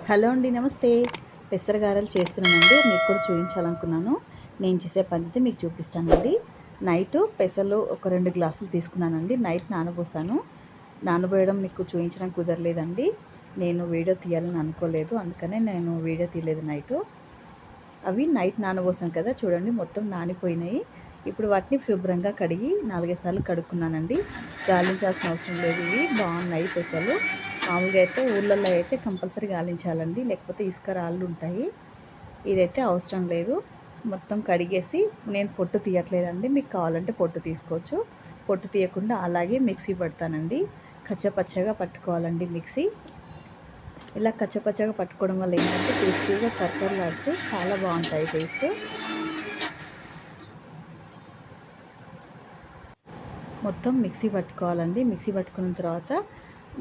Hello అండి, నమస్తే. పెసర గారెలు చేస్తున్నానండి. మీకు కూడా చూపించాలనుకున్నాను. నేను చేసే పద్ధతి మీకు చూపిస్తానండి. నైటు పెసలు ఒక 2 గ్లాసులు తీసుకున్నానండి. నైట్ నానబోసాను. నానబోయడం మీకు చూపించడానికి కుదరలేదండి. నేను వీడియో తీయాలని అనుకోలేదు, అందుకనే నేను వీడియో తీయలేదు నైటు. అవి నైట్ నానబోసాను కదా, చూడండి మొత్తం నానిపోయినాయి. ఇప్పుడు వాటిని శుభ్రంగా కడిగి 4, 5 సార్లు కడుక్కున్నానండి. గాలించాల్సిన అవసరం లేదు. ఇవి బాగున్నాయి పెసలు. మామూలుగా అయితే ఊళ్ళల్లో అయితే కంపల్సరీ గాలించాలండి, లేకపోతే ఇసుక రాళ్ళు ఉంటాయి. ఇదైతే అవసరం లేదు. మొత్తం కడిగేసి నేను పొట్టు తీయట్లేదండి. మీకు కావాలంటే పొట్టు తీసుకోవచ్చు. పొట్టు తీయకుండా అలాగే మిక్సీ పడతానండి. కచ్చపచ్చగా పట్టుకోవాలండి మిక్సీ. ఇలా కచ్చపచ్చగా పట్టుకోవడం వల్ల ఏంటంటే టేస్టీగా కరకరలాడుతూ చాలా బాగుంటాయి టేస్ట్. మొత్తం మిక్సీ పట్టుకోవాలండి. మిక్సీ పట్టుకున్న తర్వాత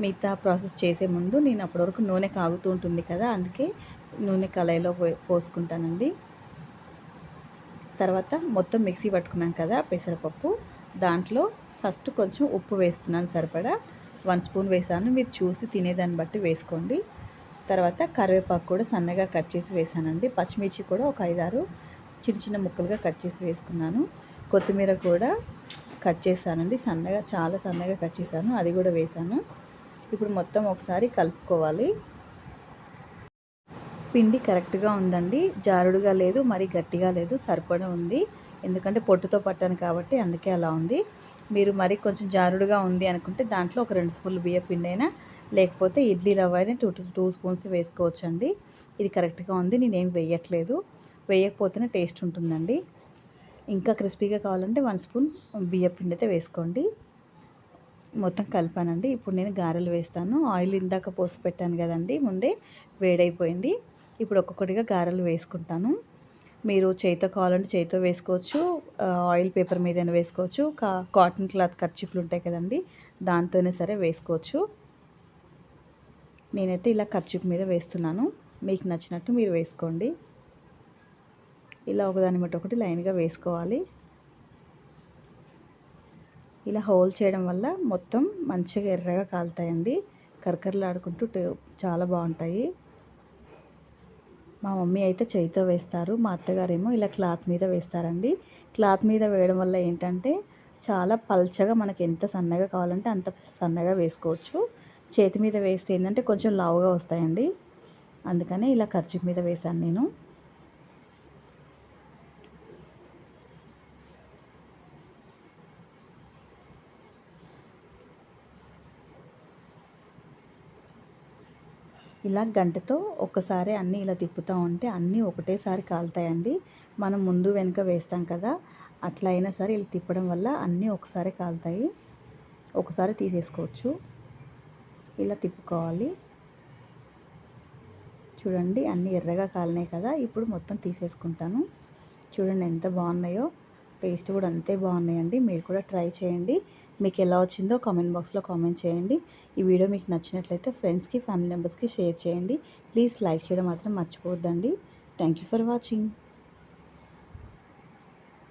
మిగతా ప్రాసెస్ చేసే ముందు నేను అప్పటివరకు నూనె కాగుతూ ఉంటుంది కదా, అందుకే నూనె కళాయిలో పోసుకుంటానండి. తర్వాత మొత్తం మిక్సీ పట్టుకున్నాం కదా పెసరపప్పు, దాంట్లో ఫస్ట్ కొంచెం ఉప్పు వేస్తున్నాను సరిపడా. 1 స్పూన్ వేసాను. మీరు చూసి తినేదాన్ని బట్టి వేసుకోండి. తర్వాత కరివేపాకు కూడా సన్నగా కట్ చేసి వేసానండి. పచ్చిమిర్చి కూడా ఒక 5, 6 చిన్న చిన్న ముక్కలుగా కట్ చేసి వేసుకున్నాను. కొత్తిమీర కూడా కట్ చేశానండి, సన్నగా, చాలా సన్నగా కట్ చేశాను, అది కూడా వేసాను. ఇప్పుడు మొత్తం ఒకసారి కలుపుకోవాలి. పిండి కరెక్ట్గా ఉందండి, జారుడుగా లేదు, మరి గట్టిగా లేదు, సరిపడా ఉంది. ఎందుకంటే పొట్టుతో పట్టాను కాబట్టి అందుకే అలా ఉంది. మీరు మరి కొంచెం జారుడుగా ఉంది అనుకుంటే దాంట్లో ఒక 2 స్పూన్లు బియ్య పిండి అయినా, లేకపోతే ఇడ్లీ రవ్వ అయినా 2 స్పూన్స్ వేసుకోవచ్చండి. ఇది కరెక్ట్గా ఉంది, నేనేం వేయట్లేదు. వేయకపోతేనే టేస్ట్ ఉంటుందండి. ఇంకా క్రిస్పీగా కావాలంటే 1 స్పూన్ బియ్య పిండి అయితే వేసుకోండి. మొత్తం కలిపానండి. ఇప్పుడు నేను గారెలు వేస్తాను. ఆయిల్ ఇందాక పోసి పెట్టాను కదండి, ముందే వేడైపోయింది. ఇప్పుడు ఒక్కొక్కటిగా గారెలు వేసుకుంటాను. మీరు చేతితో కావాలంటే చేతితో వేసుకోవచ్చు, ఆయిల్ పేపర్ మీదైనా వేసుకోవచ్చు, కాటన్ క్లాత్ కర్చీఫ్లు ఉంటాయి కదండి, దాంతోనే సరే వేసుకోవచ్చు. నేనైతే ఇలా కర్చీఫ్ మీద వేస్తున్నాను. మీకు నచ్చినట్టు మీరు వేసుకోండి. ఇలా ఒకదాని బట్టి ఒకటి లైన్గా వేసుకోవాలి. ఇలా హోల్ చేయడం వల్ల మొత్తం మంచిగా ఎర్రగా కాలుతాయండి. కరకరలాడుకుంటూ చాలా బాగుంటాయి. మా మమ్మీ అయితే చేయితో వేస్తారు, మా అత్తగారేమో ఇలా క్లాత్ మీద వేస్తారండి. క్లాత్ మీద వేయడం వల్ల ఏంటంటే చాలా పల్చగా, మనకి ఎంత సన్నగా కావాలంటే అంత సన్నగా వేసుకోవచ్చు. చేతి మీద వేస్తే ఏంటంటే కొంచెం లావుగా వస్తాయండి, అందుకనే ఇలా కర్చీఫ్ మీద వేశాను నేను. ఇలా గంటతో ఒక్కసారి అన్నీ ఇలా తిప్పుతూ ఉంటే అన్నీ ఒకటేసారి కాలుతాయండి. మనం ముందు వెనుక వేస్తాం కదా, అట్లా అయినా సరే ఇలా తిప్పడం వల్ల అన్నీ ఒకసారి కాలుతాయి. ఒకసారి తీసేసుకోవచ్చు. ఇలా తిప్పుకోవాలి. చూడండి అన్నీ ఎర్రగా కాలినాయి కదా, ఇప్పుడు మొత్తం తీసేసుకుంటాను. చూడండి ఎంత బాగున్నాయో, టేస్ట్ కూడా అంతే బాగున్నాయండి. మీరు కూడా ట్రై చేయండి. మీకు ఎలా వచ్చిందో కామెంట్ బాక్స్లో కామెంట్ చేయండి. ఈ వీడియో మీకు నచ్చినట్లయితే ఫ్రెండ్స్కి, ఫ్యామిలీ మెంబర్స్కి షేర్ చేయండి. ప్లీజ్ లైక్ చేయడం మాత్రం మర్చిపోవద్దండి. Thank you for watching.